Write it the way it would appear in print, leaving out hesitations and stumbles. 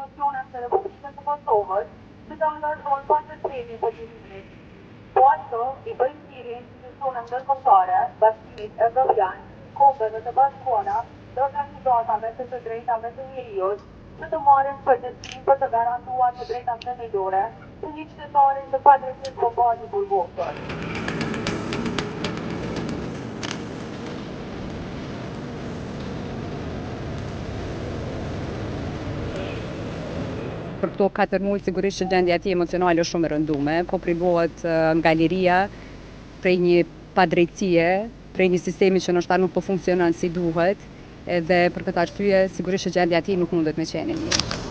institucionet të Republikës së Kosovës që të angazhojnë koncentrimin të gjyqësit. Po ashtu i bëjmë thirrje institucioneve ndërkombëtare, Bashkimit Evropian, Kombeve të Bashkuara, dhe organizatave të drejtave të njeriut që të marrin përgjegjësinë për të garantuar të drejtat themelore të një qytetari të padrejtisë globale i burgosur. Për këto 4 muaj sigurisht që gjendja e tij emocionale është shumë e rënduar, po privohet nga liria prej një padrejtësie, prej një sistemi që ndoshta nuk po funksionon si duhet, edhe për këtë arsye sigurisht që gjendja e tij nuk mundet me qenë mirë.